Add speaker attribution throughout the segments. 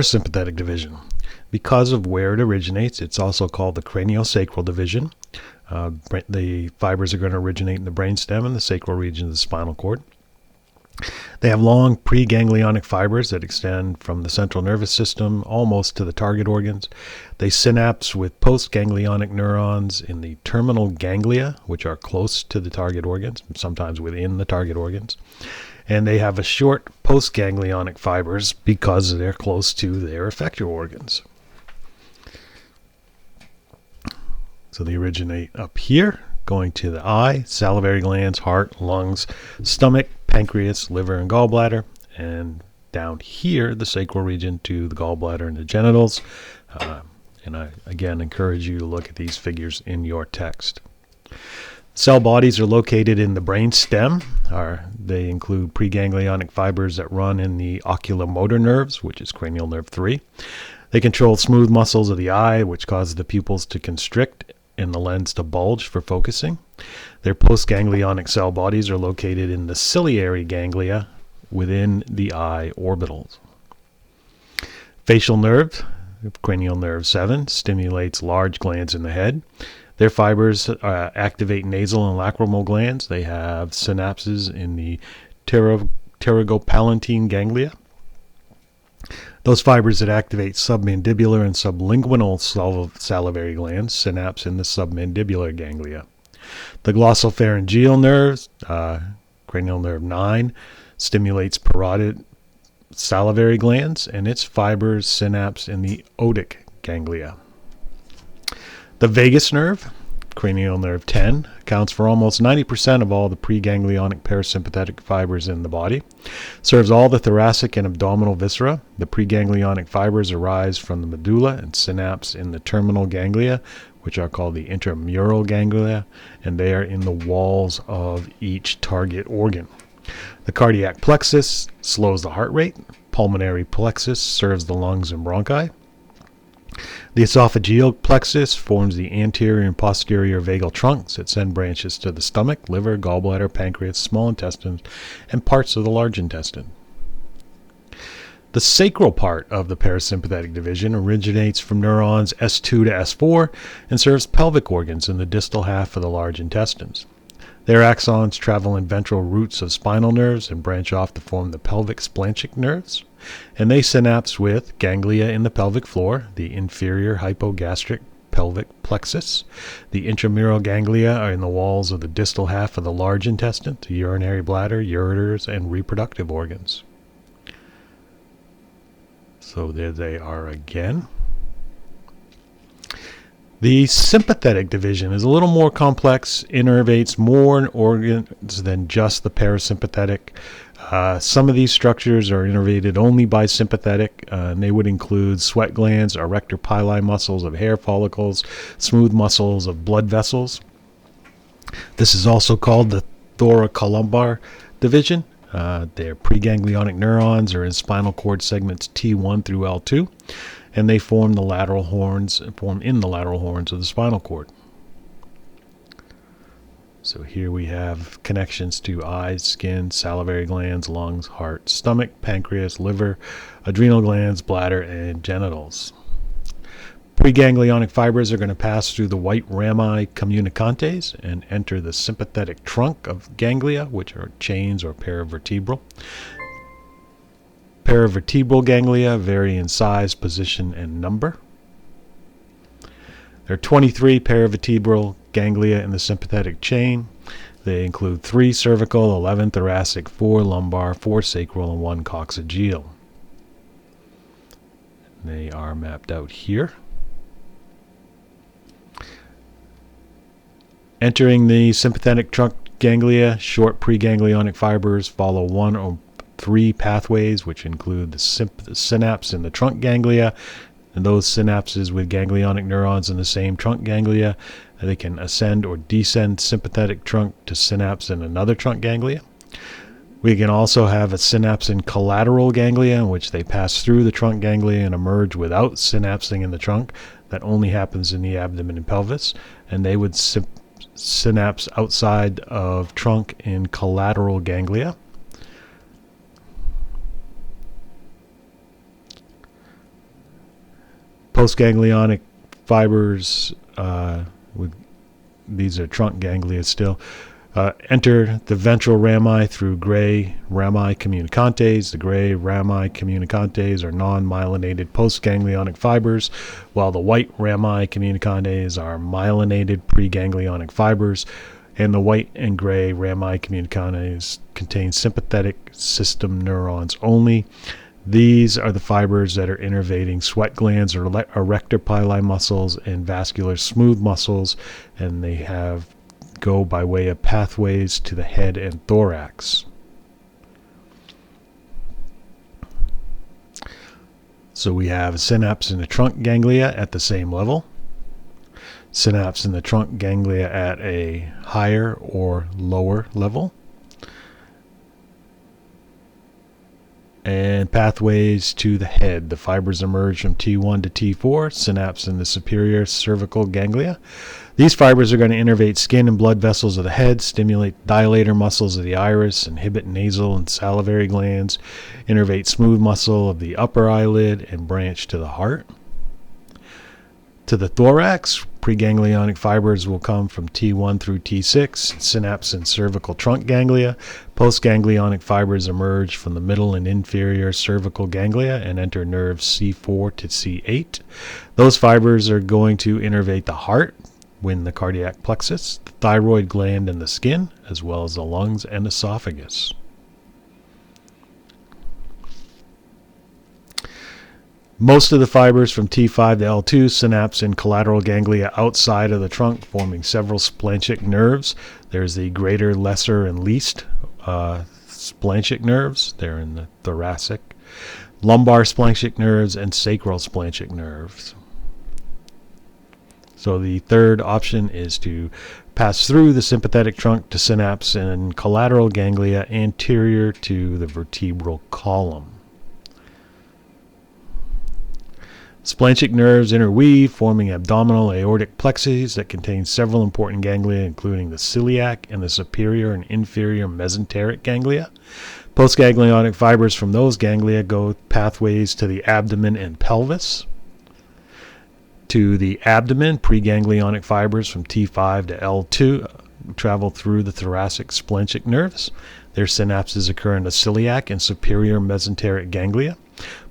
Speaker 1: Parasympathetic division. Because of where it originates, it's also called the craniosacral division. The fibers are going to originate in the brainstem and the sacral region of the spinal cord. They have long preganglionic fibers that extend from the central nervous system almost to the target organs. They synapse with postganglionic neurons in the terminal ganglia, which are close to the target organs, sometimes within the target organs. And they have a short postganglionic fibers because they're close to their effector organs. So they originate up here, going to the eye, salivary glands, heart, lungs, stomach, pancreas, liver, and gallbladder, and down here, the sacral region, to the gallbladder and the genitals. And I, again, encourage you to look at these figures in your text. Cell bodies are located in the brain stem. They include preganglionic fibers that run in the oculomotor nerves, which is cranial nerve 3. They control smooth muscles of the eye, which causes the pupils to constrict and the lens to bulge for focusing. Their postganglionic cell bodies are located in the ciliary ganglia within the eye orbitals. Facial nerve, cranial nerve 7, stimulates large glands in the head. Their fibers activate nasal and lacrimal glands. They have synapses in the pterygopalatine ganglia. Those fibers that activate submandibular and sublingual salivary glands synapse in the submandibular ganglia. The glossopharyngeal nerves, cranial nerve 9, stimulates parotid salivary glands, and its fibers synapse in the otic ganglia. The vagus nerve, cranial nerve 10, accounts for almost 90% of all the preganglionic parasympathetic fibers in the body. Serves all the thoracic and abdominal viscera. The preganglionic fibers arise from the medulla and synapse in the terminal ganglia, which are called the intramural ganglia, and they are in the walls of each target organ. The cardiac plexus slows the heart rate. Pulmonary plexus serves the lungs and bronchi. The esophageal plexus forms the anterior and posterior vagal trunks that send branches to the stomach, liver, gallbladder, pancreas, small intestines, and parts of the large intestine. The sacral part of the parasympathetic division originates from neurons S2 to S4 and serves pelvic organs in the distal half of the large intestines. Their axons travel in ventral roots of spinal nerves and branch off to form the pelvic splanchnic nerves, and they synapse with ganglia in the pelvic floor, the inferior hypogastric pelvic plexus. The intramural ganglia are in the walls of the distal half of the large intestine, the urinary bladder, ureters, and reproductive organs. So there they are again. The sympathetic division is a little more complex, innervates more organs than just the parasympathetic. Some of these structures are innervated only by sympathetic, and they would include sweat glands, erector pili muscles of hair follicles, smooth muscles of blood vessels. This is also called the thoracolumbar division. Their preganglionic neurons are in spinal cord segments T1 through L2. And they form in the lateral horns of the spinal cord. So here we have connections to eyes, skin, salivary glands, lungs, heart, stomach, pancreas, liver, adrenal glands, bladder, and genitals. Preganglionic fibers are going to pass through the white rami communicantes and enter the sympathetic trunk of ganglia, which are chains or paravertebral. Paravertebral ganglia vary in size, position, and number. There are 23 paravertebral ganglia in the sympathetic chain. They include 3 cervical, 11 thoracic, 4 lumbar, 4 sacral, and 1 coccygeal. They are mapped out here. Entering the sympathetic trunk ganglia, short preganglionic fibers follow 1 or 3 pathways, which include the synapse in the trunk ganglia, and those synapses with ganglionic neurons in the same trunk ganglia. They can ascend or descend sympathetic trunk to synapse in another trunk ganglia. We can also have a synapse in collateral ganglia, in which they pass through the trunk ganglia and emerge without synapsing in the trunk. That only happens in the abdomen and pelvis, and they would synapse outside of trunk in collateral ganglia. Postganglionic fibers, these are trunk ganglia still, enter the ventral rami through gray rami communicantes. The gray rami communicantes are non-myelinated postganglionic fibers, while the white rami communicantes are myelinated preganglionic fibers, and the white and gray rami communicantes contain sympathetic system neurons only. These are the fibers that are innervating sweat glands or erector pili muscles and vascular smooth muscles, and they go by way of pathways to the head and thorax. So we have a synapse in the trunk ganglia at the same level, synapse in the trunk ganglia at a higher or lower level, and pathways to the head. The fibers emerge from T1 to T4, synapse in the superior cervical ganglia. These fibers are going to innervate skin and blood vessels of the head, stimulate dilator muscles of the iris, inhibit nasal and salivary glands, innervate smooth muscle of the upper eyelid, and branch to the heart. To the thorax, preganglionic fibers will come from T1 through T6, synapse in cervical trunk ganglia. Postganglionic fibers emerge from the middle and inferior cervical ganglia and enter nerves C4 to C8. Those fibers are going to innervate the heart, win the cardiac plexus, the thyroid gland, and the skin, as well as the lungs and esophagus. Most of the fibers from T5 to L2 synapse in collateral ganglia outside of the trunk, forming several splanchnic nerves. There's the greater, lesser, and least splanchnic nerves. They're in the thoracic. Lumbar splanchnic nerves and sacral splanchnic nerves. So the third option is to pass through the sympathetic trunk to synapse in collateral ganglia anterior to the vertebral column. Splanchnic nerves interweave, forming abdominal aortic plexes that contain several important ganglia, including the celiac and the superior and inferior mesenteric ganglia. Postganglionic fibers from those ganglia go pathways to the abdomen and pelvis. To the abdomen, preganglionic fibers from T5 to L2 travel through the thoracic splanchnic nerves. Their synapses occur in the celiac and superior mesenteric ganglia.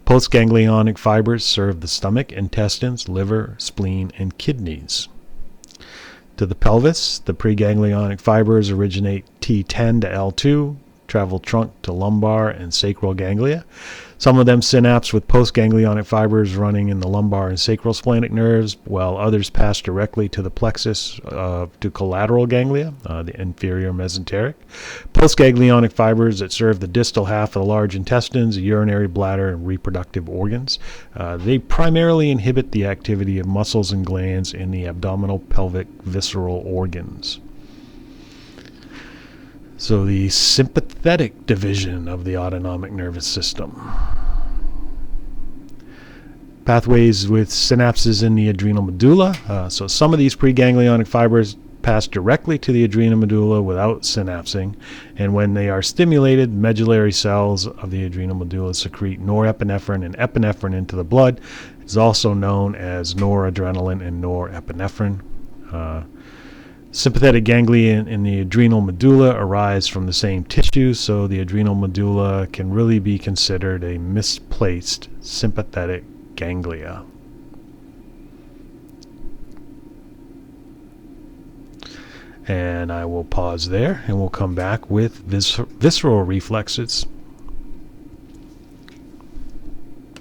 Speaker 1: Postganglionic fibers serve the stomach, intestines, liver, spleen, and kidneys. To the pelvis, the preganglionic fibers originate T10 to L2, travel trunk to lumbar and sacral ganglia. Some of them synapse with postganglionic fibers running in the lumbar and sacral splanchnic nerves, while others pass directly to the plexus to collateral ganglia, the inferior mesenteric. Postganglionic fibers that serve the distal half of the large intestines, the urinary bladder, and reproductive organs. They primarily inhibit the activity of muscles and glands in the abdominal, pelvic, visceral organs. So the sympathetic division of the autonomic nervous system. Pathways with synapses in the adrenal medulla. So some of these preganglionic fibers pass directly to the adrenal medulla without synapsing, and when they are stimulated, medullary cells of the adrenal medulla secrete norepinephrine and epinephrine into the blood. It's also known as noradrenaline and norepinephrine. Sympathetic ganglia in the adrenal medulla arise from the same tissue, so the adrenal medulla can really be considered a misplaced sympathetic ganglia. And I will pause there, and we'll come back with visceral reflexes.